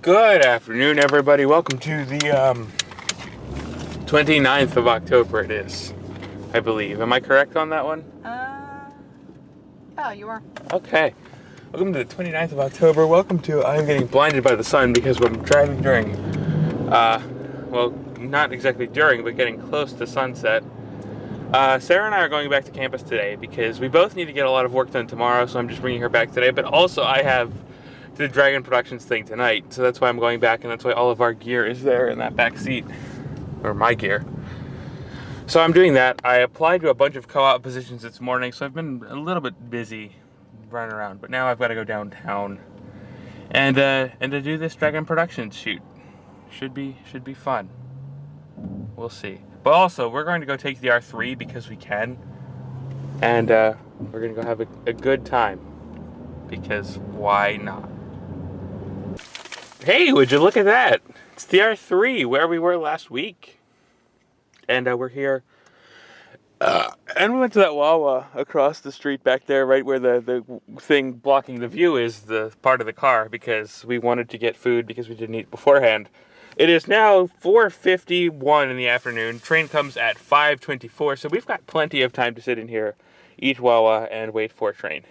Good afternoon, everybody. Welcome to the 29th of October it is, I believe. Am I correct on that one? Yeah, you are. Okay. Welcome to the 29th of October. Welcome to I'm getting blinded by the sun because I'm driving during, well, not exactly during, but getting close to sunset. Sarah and I are going back to campus today because we both need to get a lot of work done tomorrow, so I'm just bringing her back today. But also I have the Dragon Productions thing tonight, so that's why I'm going back, and that's why all of our gear is there in that back seat, or my gear. So I'm doing that. I applied to a bunch of co-op positions this morning, so I've been a little bit busy running around, but now I've got to go downtown and to do this Dragon Productions shoot. Should be fun. We'll see. But also, we're going to go take the R3 because we can, and we're going to go have a good time because why not? Hey, would you look at that? It's the R3, where we were last week. And we're here. And we went to that Wawa across the street back there, right where the thing blocking the view is, the part of the car, because we wanted to get food because we didn't eat beforehand. It is now 4:51 in the afternoon. Train comes at 5:24, so we've got plenty of time to sit in here, eat Wawa, and wait for a train.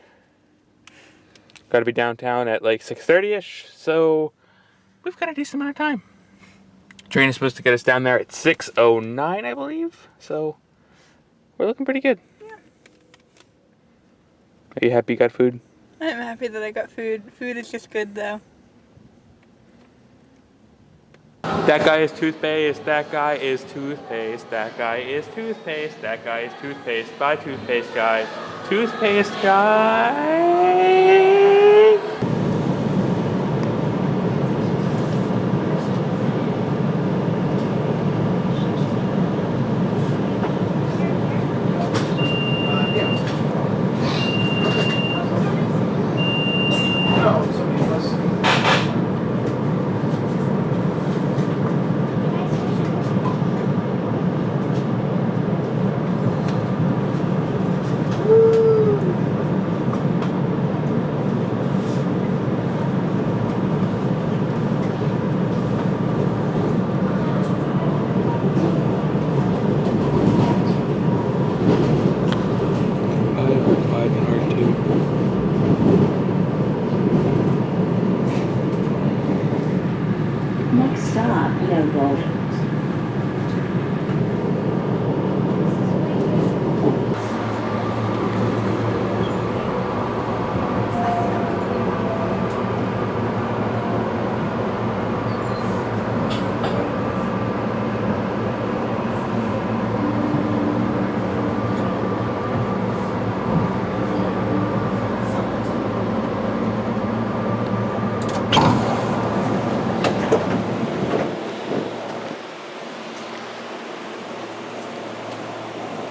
Got to be downtown at like 6:30ish, so we've got a decent amount of time. Train is supposed to get us down there at 6:09, I believe. So we're looking pretty good. Yeah. Are you happy you got food? I'm happy that I got food. Food is just good though. That guy is toothpaste. That guy is toothpaste. That guy is toothpaste. That guy is toothpaste. Bye, toothpaste guy. Toothpaste guy. Next stop, Nock.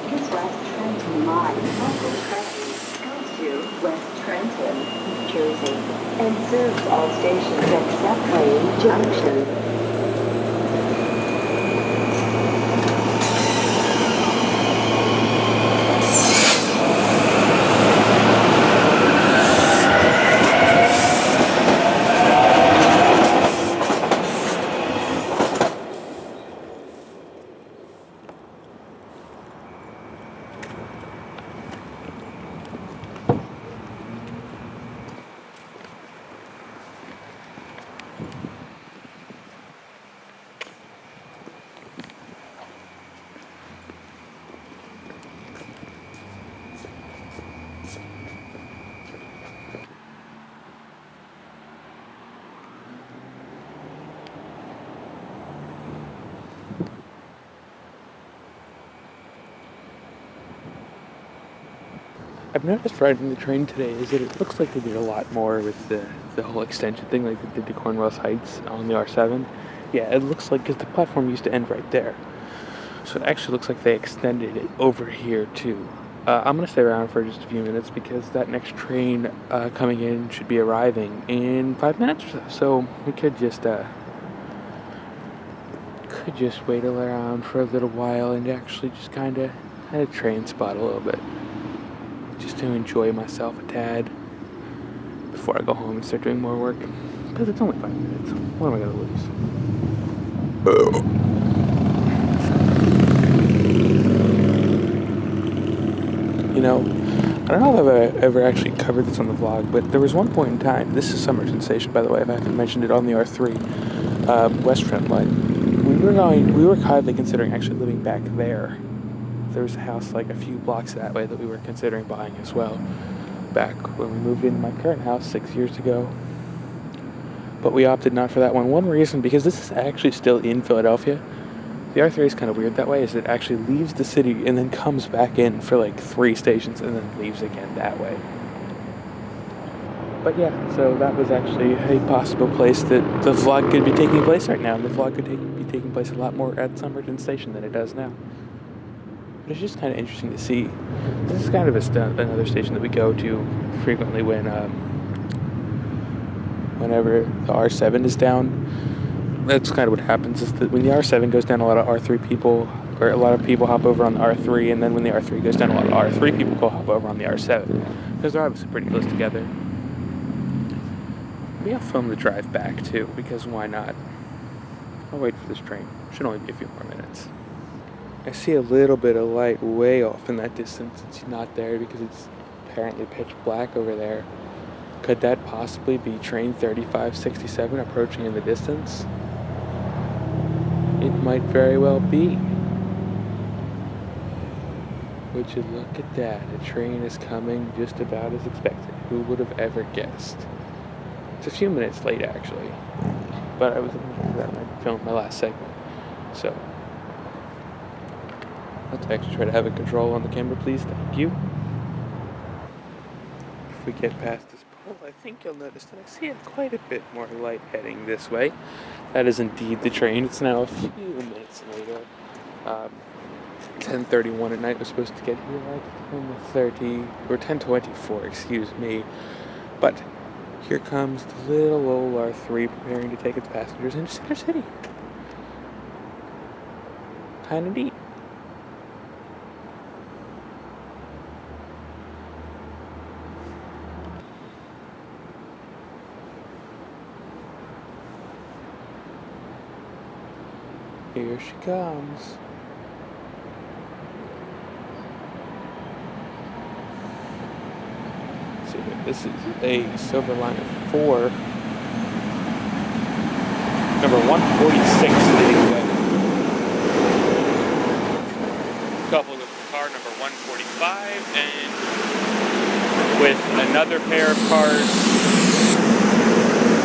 This West Trenton line local train goes to West Trenton, New Jersey, and serves all stations except Wayne Junction. I've noticed riding the train today is that it looks like they did a lot more with the whole extension thing, like they did to Cornwallis Heights on the R7. Yeah, it looks like, because the platform used to end right there. So it actually looks like they extended it over here too. I'm going to stay around for just a few minutes because that next train coming in should be arriving in 5 minutes or so. So we could just wait around for a little while and actually just kind of train spot a little bit. Just to enjoy myself a tad before I go home and start doing more work. Because it's only 5 minutes. What am I going to lose? You know, I don't know if I've ever actually covered this on the vlog, but there was one point in time, this is Somerton Station, by the way, if I haven't mentioned it, on the R3 West Trent line. We were kindly considering actually living back there. There was a house like a few blocks that way that we were considering buying as well, back when we moved into my current house 6 years ago. But we opted not for that one. One reason, because this is actually still in Philadelphia. The R3 is kind of weird that way, is it actually leaves the city and then comes back in for like 3 stations and then leaves again that way. But yeah, so that was actually a possible place that the vlog could be taking place right now. And the vlog could be taking place a lot more at Somerton Station than it does now. But it's just kind of interesting to see. This is kind of another station that we go to frequently whenever the R7 is down. That's kind of what happens, is that when the R7 goes down, a lot of R3 people, or a lot of people hop over on the R3, and then when the R3 goes down, a lot of R3 people go hop over on the R7, because they're obviously pretty close together. Maybe I'll film the drive back too, because why not? I'll wait for this train. Should only be a few more minutes. I see a little bit of light way off in that distance. It's not there because it's apparently pitch black over there. Could that possibly be train 3567 approaching in the distance? It might very well be. Would you look at that? A train is coming just about as expected. Who would have ever guessed? It's a few minutes late, actually. But I was looking at that when I filmed my last segment. So, let's actually try to have a control on the camera, please. Thank you. If we get past this pole, I think you'll notice that I see quite a bit more light heading this way. That is indeed the train. It's now a few minutes later. 10:31 at night. We're supposed to get here at 10:30 or 10:24, excuse me. But here comes the little old R3 preparing to take its passengers into Center City. Kinda neat. Here she comes. So this is a Silver Line of 4. Number 146 heading away. Coupled with car number 145 and with another pair of cars,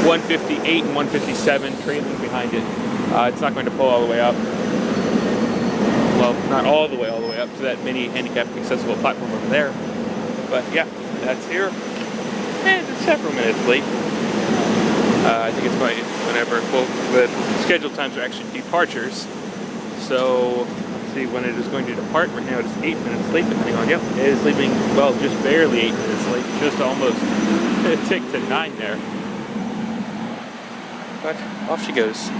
158 and 157 trailing behind it. It's not going to pull all the way up. Well, not all the way up to that mini handicapped accessible platform over there. But yeah, that's here. And it's several minutes late. I think it's by whenever. Well, the scheduled times are actually departures. So, let's see when it is going to depart. Right now it is 8 minutes late, depending on, yep, it is leaving, well, just barely 8 minutes late. Just almost a tick to 9 there. But off she goes.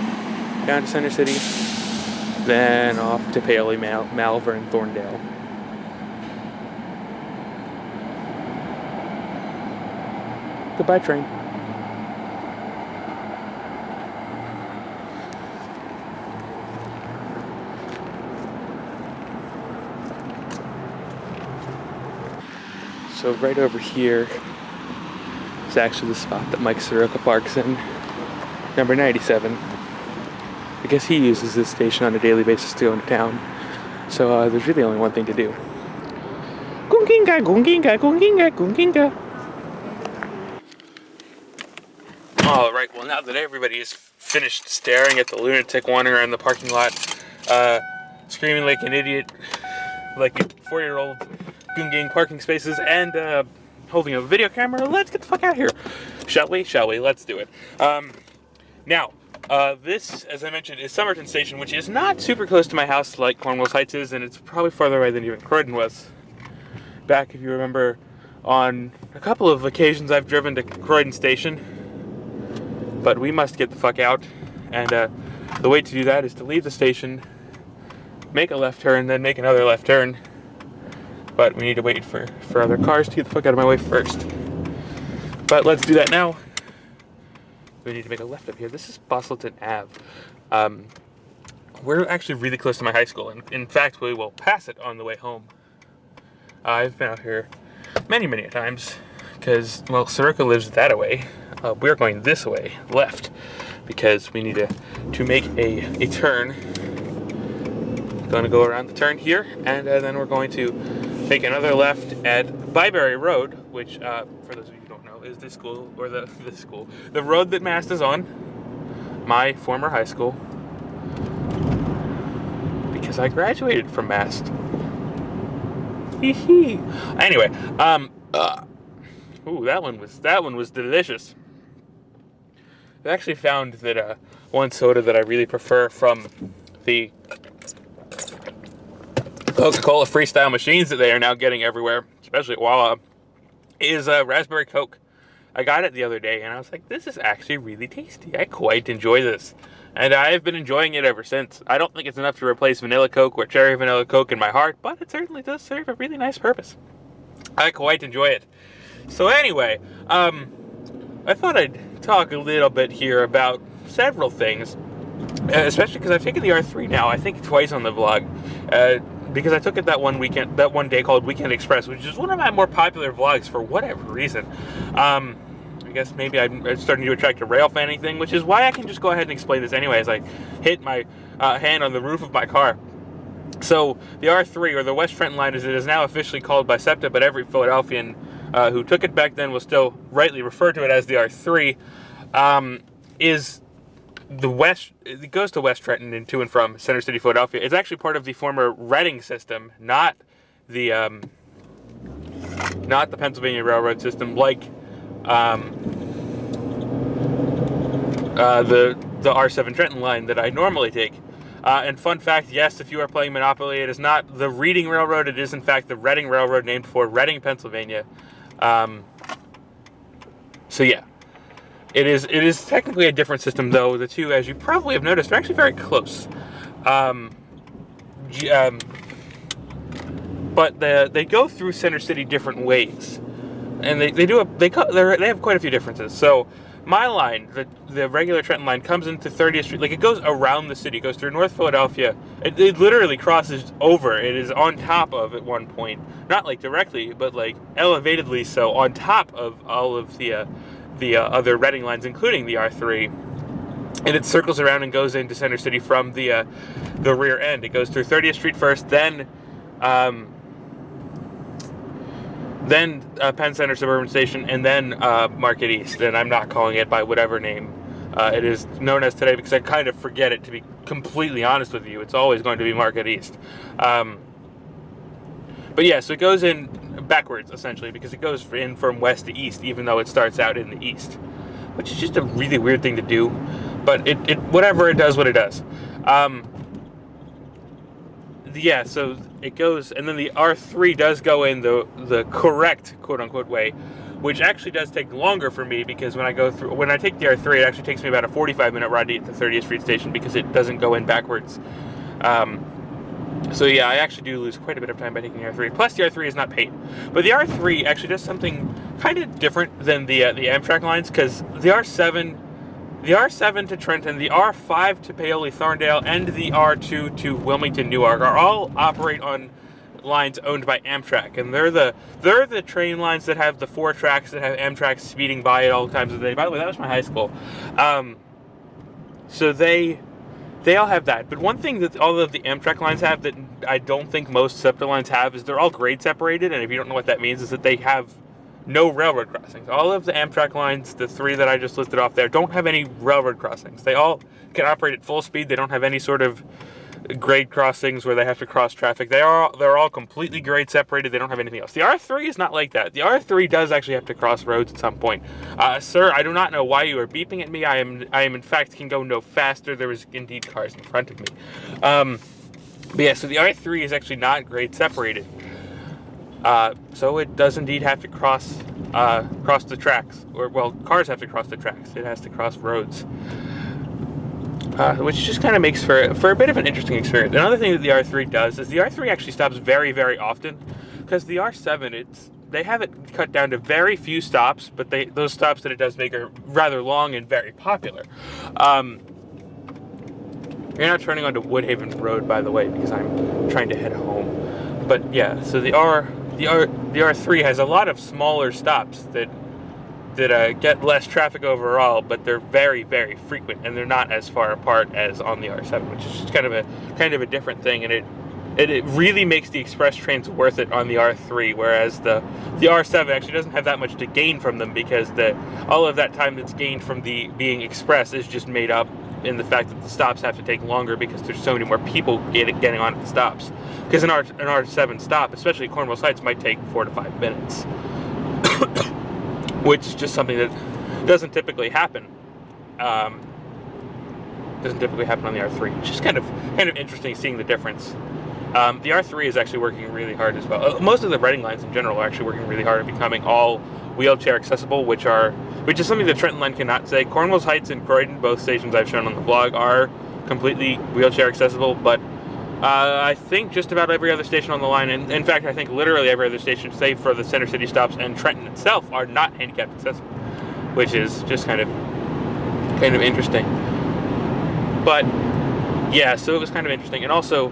Down to Center City, then off to Paley, Malvern, Thorndale. Goodbye, train. So right over here is actually the spot that Mike Soroka parks in, number 97. Because he uses this station on a daily basis to go into town. So there's really only one thing to do. Gunginga, gunginga, gunginga, gunginga. Alright, well now that everybody is finished staring at the lunatic wandering around the parking lot, screaming like an idiot, like a 4-year-old gunging parking spaces, and holding a video camera, let's get the fuck out of here. Shall we? Shall we? Let's do it. Now, this, as I mentioned, is Somerton Station, which is not super close to my house like Cornwall Heights is, and it's probably farther away than even Croydon was. Back, if you remember, on a couple of occasions I've driven to Croydon Station, but we must get the fuck out, and the way to do that is to leave the station, make a left turn, then make another left turn, but we need to wait for other cars to get the fuck out of my way first. But let's do that now. we need to make a left up here. This is Bostleton Ave. We're actually really close to my high school, and in fact, we will pass it on the way home. I've been out here many, many times because, well, Soroka lives that way. We're going this way, left, because we need to make a turn. Going to go around the turn here, and then we're going to take another left at Byberry Road, which, for those of you who don't know, is the school, or the road that Mast is on, my former high school, because I graduated from Mast. Hee. Anyway, ooh, that one was delicious. I actually found that one soda that I really prefer from the Coca-Cola freestyle machines that they are now getting everywhere, especially at Wawa, is Raspberry Coke. I got it the other day, and I was like, this is actually really tasty. I quite enjoy this. And I've been enjoying it ever since. I don't think it's enough to replace Vanilla Coke or Cherry Vanilla Coke in my heart, but it certainly does serve a really nice purpose. I quite enjoy it. So anyway, I thought I'd talk a little bit here about several things, especially because I've taken the R3 now, I think twice on the vlog, because I took it that one day called Weekend Express, which is one of my more popular vlogs for whatever reason. I guess maybe I'm starting to attract a Railfanning thing, which is why I can just go ahead and explain this anyway as I hit my hand on the roof of my car. So the R3, or the West Trenton line as it is now officially called by SEPTA, but every Philadelphian who took it back then will still rightly refer to it as the R3, is the West. It goes to West Trenton and to and from Center City, Philadelphia. It's actually part of the former Reading system, not the Pennsylvania Railroad system, like the R7 Trenton line that I normally take. And fun fact, yes, if you are playing Monopoly, it is not the Reading Railroad. It is, in fact, the Reading Railroad, named for Reading, Pennsylvania. So yeah, it is technically a different system, though. The two, as you probably have noticed, are actually very close. But they go through Center City different ways, and they have quite a few differences. So my line, the regular Trenton line, comes into 30th Street. Like, it goes around the city. It goes through North Philadelphia. It literally crosses over. It is on top of, at one point, not like directly, but like elevatedly so, on top of all of the other Reading lines, including the R3. And it circles around and goes into Center City from the rear end. It goes through 30th Street first, then Penn Center Suburban Station, and then Market East. And I'm not calling it by whatever name it is known as today, because I kind of forget it, to be completely honest with you. It's always going to be Market East. But yeah, so it goes in backwards, essentially, because it goes in from west to east, even though it starts out in the east, which is just a really weird thing to do. But it whatever, it does what it does. Yeah, so it goes, and then the R3 does go in the correct quote-unquote way, which actually does take longer for me, because when I take the R3, it actually takes me about a 45-minute ride to get to 30th Street Station, because it doesn't go in backwards. So yeah, I actually do lose quite a bit of time by taking the R3. Plus, the R3 is not paid. But the R3 actually does something kind of different than the Amtrak lines, because the R7 to Trenton, the R5 to Paoli Thorndale, and the R2 to Wilmington Newark are all operate on lines owned by Amtrak, and they're the train lines that have the 4 tracks that have Amtrak speeding by at all times of the day. By the way, that was my high school. So they all have that. But one thing that all of the Amtrak lines have that I don't think most SEPTA lines have is they're all grade separated, and if you don't know what that means, is that they have no railroad crossings. All of the Amtrak lines, the 3 that I just listed off there, don't have any railroad crossings. They all can operate at full speed. They don't have any sort of grade crossings where they have to cross traffic. They're all completely grade separated. They don't have anything else. The R3 is not like that. The R3 does actually have to cross roads at some point. Sir, I do not know why you are beeping at me. I am in fact can go no faster. There is indeed cars in front of me. But yeah, so the R3 is actually not grade separated. So it does indeed have to cross the tracks, or, well, cars have to cross the tracks. It has to cross roads, which just kind of makes for a bit of an interesting experience. Another thing that the R3 does is the R3 actually stops very, very often, because the R7, they have it cut down to very few stops, but those stops that it does make are rather long and very popular. You're not turning onto Woodhaven Road, by the way, because I'm trying to head home. But yeah, so the R3 has a lot of smaller stops that get less traffic overall, but they're very, very frequent, and they're not as far apart as on the R7, which is just kind of a different thing, and it really makes the express trains worth it on the R3, whereas the R7 actually doesn't have that much to gain from them, because all of that time that's gained from being express is just made up in the fact that the stops have to take longer because there's so many more people getting on at the stops. Because an R7 stop, especially at Cornwall Heights, might take 4 to 5 minutes, which is just something that doesn't typically happen. Doesn't typically happen on the R3, which is kind of interesting seeing the difference. The R3 is actually working really hard as well. Most of the Reading lines in general are actually working really hard at becoming all wheelchair accessible, which is something the Trenton line cannot say. Cornwall Heights and Croydon, both stations I've shown on the vlog, are completely wheelchair accessible, but I think just about every other station on the line, and in fact I think literally every other station, save for the Center City stops and Trenton itself, are not handicap accessible, which is just kind of interesting. But yeah, so it was kind of interesting. And also,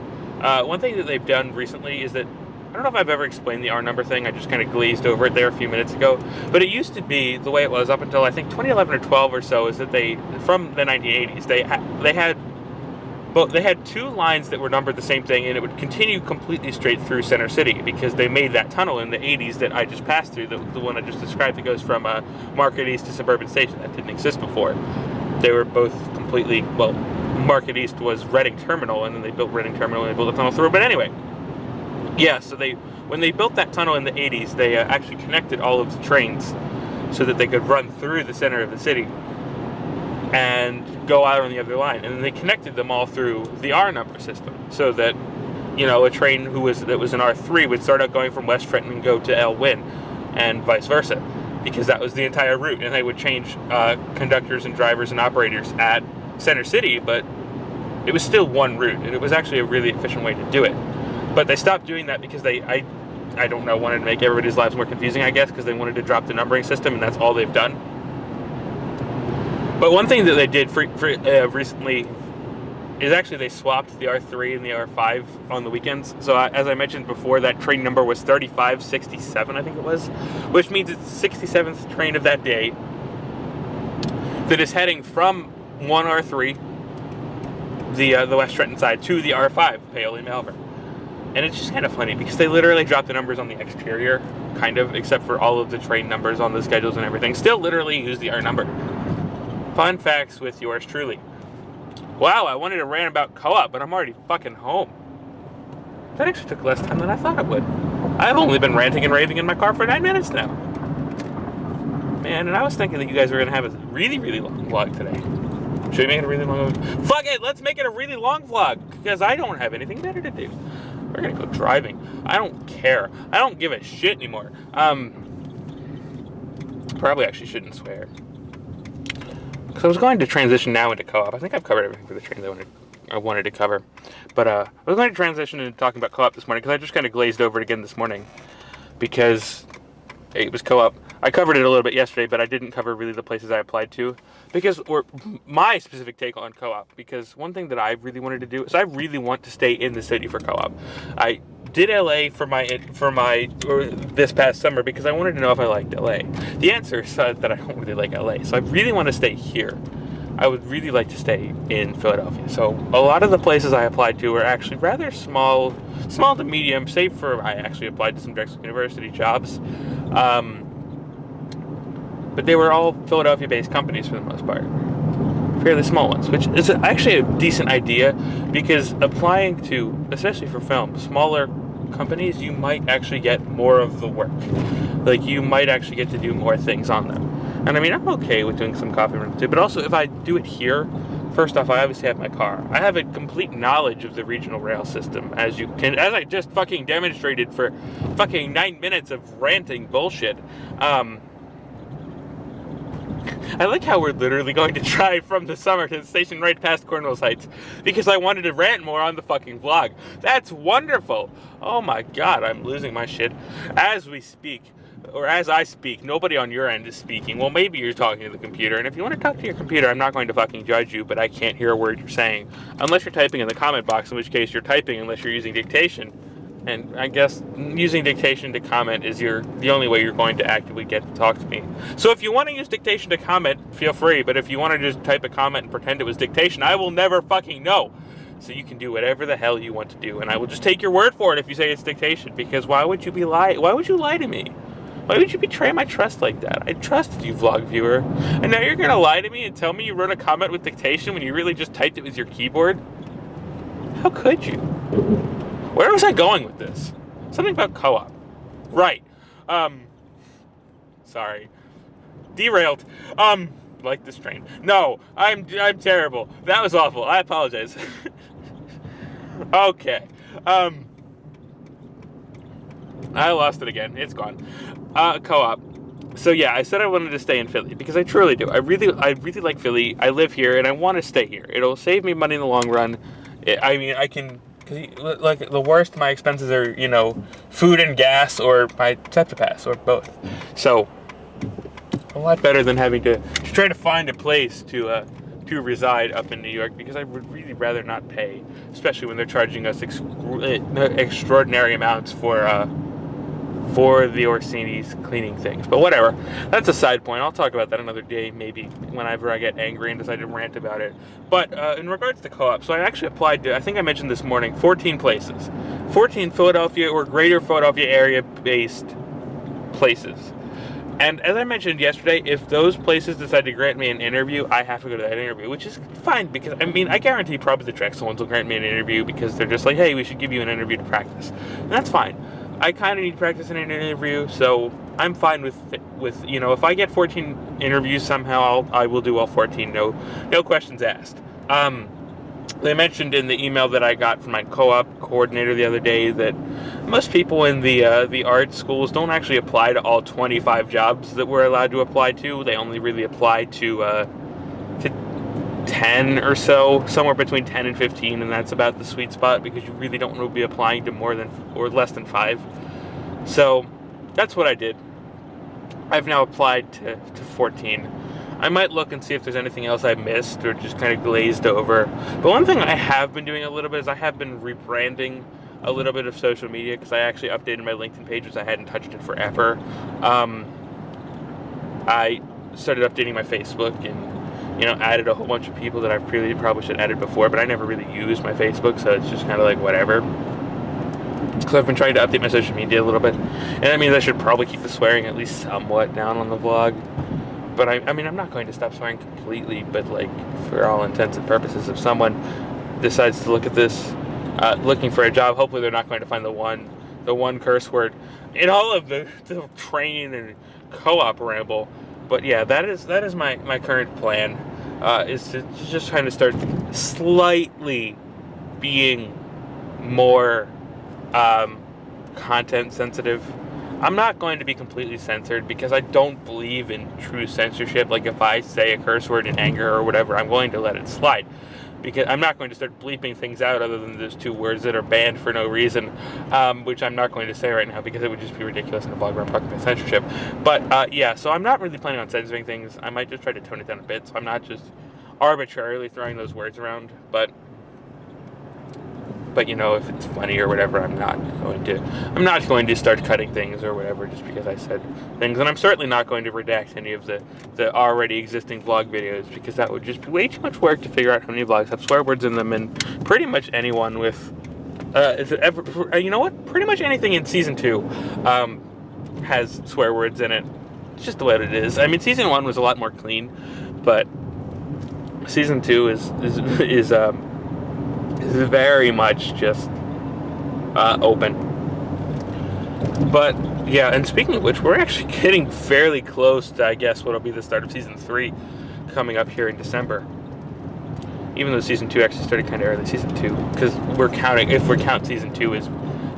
one thing that they've done recently is that, I don't know if I've ever explained the R number thing, I just kind of glazed over it there a few minutes ago, but it used to be, the way it was up until I think 2011 or 12 or so, is that from the 1980s, they had two lines that were numbered the same thing, and it would continue completely straight through Center City, because they made that tunnel in the 80s that I just passed through, the one I just described, that goes from Market East to Suburban Station. That didn't exist before. They were both completely, well, Market East was Reading Terminal, and then they built Reading Terminal and they built a tunnel through. But anyway, yeah, so when they built that tunnel in the 80s, they actually connected all of the trains so that they could run through the center of the city and go out on the other line. And then they connected them all through the R number system, so that, a train that was an R3 would start out going from West Trenton and go to Elwyn, and vice versa, because that was the entire route. And they would change conductors and drivers and operators at Center City, but it was still one route, and it was actually a really efficient way to do it. But they stopped doing that because I don't know, wanted to make everybody's lives more confusing, I guess, because they wanted to drop the numbering system, and that's all they've done. But one thing that they did recently is actually they swapped the R3 and the R5 on the weekends. So as I mentioned before, that train number was 3567, I think it was, which means it's the 67th train of that day that is heading from one R3, the West Trenton side, to the R5, Paoli Malvern. And it's just kind of funny because they literally dropped the numbers on the exterior, kind of, except for all of the train numbers on the schedules and everything. Still literally use the R number. Fun facts with yours truly. Wow, I wanted to rant about co-op, but I'm already fucking home. That actually took less time than I thought it would. I've only been ranting and raving in my car for 9 minutes now. Man, and I was thinking that you guys were going to have a really, really long vlog today. Should we make it a really long vlog? Fuck it, let's make it a really long vlog, because I don't have anything better to do. We're going to go driving. I don't care. I don't give a shit anymore. Probably actually shouldn't swear. Because I was going to transition now into co-op. I think I've covered everything for the trains I wanted to cover. But I was going to transition into talking about co-op this morning, because I just kind of glazed over it again this morning. Because it was co-op. I covered it a little bit yesterday, but I didn't cover really the places I applied to. Or my specific take on co-op. Because one thing that I really wanted to do is I really want to stay in the city for co-op. I did LA for this past summer because I wanted to know if I liked LA. The answer is that I don't really like LA, so I really want to stay here. I would really like to stay in Philadelphia. So a lot of the places I applied to were actually rather small to medium, save for I actually applied to some Drexel University jobs. But they were all Philadelphia-based companies for the most part. Fairly small ones, which is actually a decent idea, because applying to, especially for film, smaller companies, you might actually get more of the work. Like, you might actually get to do more things on them. And I mean, I'm okay with doing some coffee runs too, but also if I do it here, first off, I obviously have my car. I have a complete knowledge of the regional rail system, as I just fucking demonstrated for fucking 9 minutes of ranting bullshit. I like how we're literally going to drive from the summer to the station right past Cornwall Heights, because I wanted to rant more on the fucking vlog. That's wonderful. Oh my god, I'm losing my shit as we speak. or as I speak, nobody on your end is speaking. Well, maybe you're talking to the computer, and if you want to talk to your computer, I'm not going to fucking judge you, but I can't hear a word you're saying. Unless you're typing in the comment box, in which case you're typing unless you're using dictation. And I guess using dictation to comment is the only way you're going to actively get to talk to me. So if you want to use dictation to comment, feel free, but if you want to just type a comment and pretend it was dictation, I will never fucking know. So you can do whatever the hell you want to do, and I will just take your word for it if you say it's dictation, because why would you lie to me? Why would you betray my trust like that? I trusted you, vlog viewer. And now you're going to lie to me and tell me you wrote a comment with dictation when you really just typed it with your keyboard? How could you? Where was I going with this? Something about co-op. Right. Sorry. Derailed. Like this train. No, I'm terrible. That was awful. I apologize. Okay. I lost it again. It's gone. Co-op. So yeah, I said I wanted to stay in Philly because I truly do. I really like Philly. I live here and I want to stay here. It'll save me money in the long run. I can, cause like the worst my expenses are, food and gas or my SEPTA pass or both. So a lot better than having to try to find a place to reside up in New York, because I would really rather not pay, especially when they're charging us extraordinary amounts for the Orsini's cleaning things. But whatever, that's a side point. I'll talk about that another day, maybe whenever I get angry and decide to rant about it. But in regards to co-op, so I actually applied to, I think I mentioned this morning, 14 places. 14 Philadelphia or greater Philadelphia area based places. And as I mentioned yesterday, if those places decide to grant me an interview, I have to go to that interview, which is fine, because, I guarantee probably the Drexel ones will grant me an interview because they're just like, hey, we should give you an interview to practice. And that's fine. I kind of need to practice in an interview, so I'm fine with if I get 14 interviews somehow, I will do all 14, no questions asked. They mentioned in the email that I got from my co-op coordinator the other day that most people in the art schools don't actually apply to all 25 jobs that we're allowed to apply to. They only really apply to 10 or so, somewhere between 10 and 15, and that's about the sweet spot, because you really don't want to be applying to more than or less than 5. So that's what I did. I've now applied to 14. I might look and see if there's anything else I missed or just kind of glazed over. But one thing I have been doing a little bit is I have been rebranding a little bit of social media, because I actually updated my LinkedIn page, because I hadn't touched it forever. I started updating my Facebook and added a whole bunch of people that I probably should have added before, but I never really used my Facebook, so it's just kind of like whatever. So I've been trying to update my social media a little bit, and that means I should probably keep the swearing at least somewhat down on the vlog. But I'm not going to stop swearing completely, but like for all intents and purposes, if someone decides to look at this, looking for a job, hopefully they're not going to find the one curse word in all of the train and co-op ramble. But yeah, that is my current plan, is to just trying to start slightly being more content sensitive. I'm not going to be completely censored, because I don't believe in true censorship. Like if I say a curse word in anger or whatever, I'm going to let it slide, because I'm not going to start bleeping things out other than those 2 words that are banned for no reason, which I'm not going to say right now because it would just be ridiculous in a blog where I'm talking about censorship. But yeah, so I'm not really planning on censoring things. I might just try to tone it down a bit, so I'm not just arbitrarily throwing those words around. But if it's funny or whatever, I'm not going to start cutting things or whatever just because I said things. And I'm certainly not going to redact any of the already existing vlog videos, because that would just be way too much work to figure out how many vlogs have swear words in them. And pretty much anyone with pretty much anything in season 2 has swear words in it. It's just the way it is. Season 1 was a lot more clean, but season 2 is very much just open. But yeah, and speaking of which, we're actually getting fairly close to, I guess, what'll be the start of season 3 coming up here in December. Even though season 2 actually started kind of early, season 2, because if we count season 2 as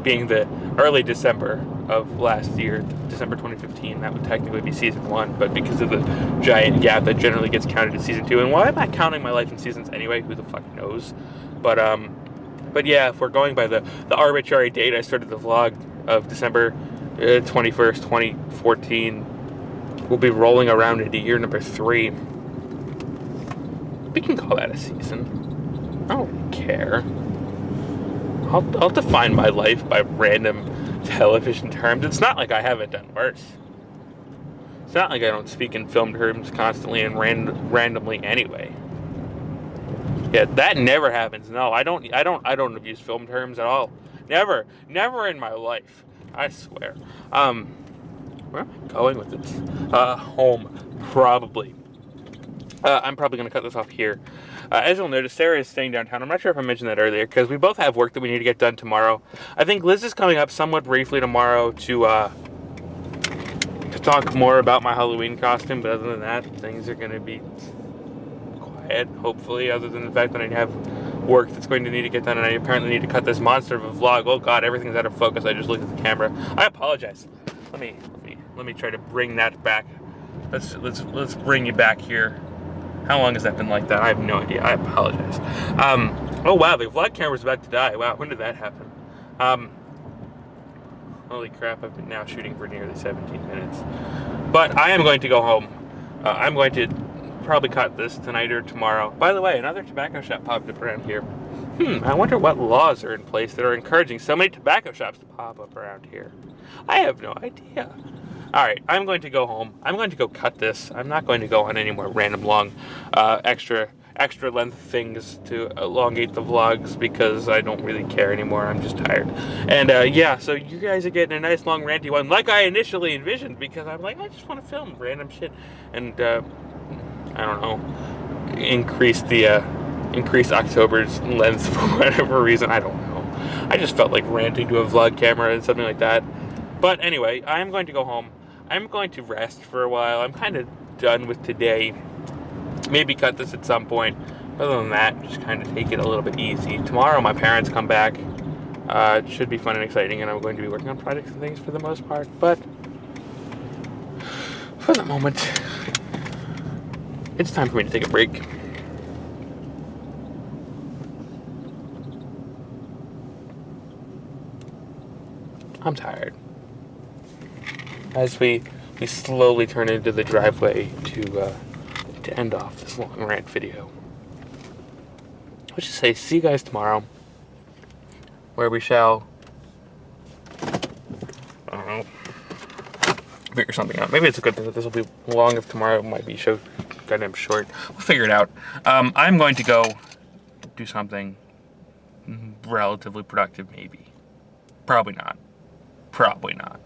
being the early December of last year, December 2015, that would technically be season 1, but because of the giant gap that generally gets counted as season 2, and why am I counting my life in seasons anyway? Who the fuck knows? But yeah, if we're going by the arbitrary date I started the vlog of December 21st, 2014. We'll be rolling around into year number 3. We can call that a season. I don't care. I'll define my life by random television terms. It's not like I haven't done worse. It's not like I don't speak in film terms constantly and randomly anyway. Yeah, that never happens. No, I don't abuse film terms at all. Never in my life. I swear. Where am I going with this? Home, probably. I'm probably going to cut this off here. As you'll notice, Sarah is staying downtown. I'm not sure if I mentioned that earlier, because we both have work that we need to get done tomorrow. I think Liz is coming up somewhat briefly tomorrow to talk more about my Halloween costume, but other than that, things are going to be quiet, hopefully, other than the fact that I have work that's going to need to get done, and I apparently need to cut this monster of a vlog. Oh god, everything's out of focus. I just looked at the camera. I apologize. Let me try to bring that back. Let's bring you back here. How long has that been like that? I have no idea. I apologize. Oh wow, the vlog camera's about to die. Wow, when did that happen? Holy crap, I've been now shooting for nearly 17 minutes. But I am going to go home. I'm going to probably cut this tonight or tomorrow. By the way, another tobacco shop popped up around here. I wonder what laws are in place that are encouraging so many tobacco shops to pop up around here. I have no idea. Alright, I'm going to go home. I'm going to go cut this. I'm not going to go on any more random long extra length things to elongate the vlogs because I don't really care anymore. I'm just tired. And yeah, so you guys are getting a nice long ranty one like I initially envisioned, because I'm like, I just want to film random shit and I don't know, increase October's length for whatever reason. I don't know. I just felt like ranting to a vlog camera and something like that. But anyway, I am going to go home. I'm going to rest for a while. I'm kind of done with today. Maybe cut this at some point. Other than that, just kind of take it a little bit easy. Tomorrow my parents come back. It should be fun and exciting, and I'm going to be working on projects and things for the most part. But for the moment, it's time for me to take a break. I'm tired. As we slowly turn into the driveway to end off this long rant video. Let's just say, see you guys tomorrow, where we shall, I don't know, figure something out. Maybe it's a good thing that this will be long if tomorrow might be so goddamn short. We'll figure it out. I'm going to go do something relatively productive, maybe. Probably not. Probably not.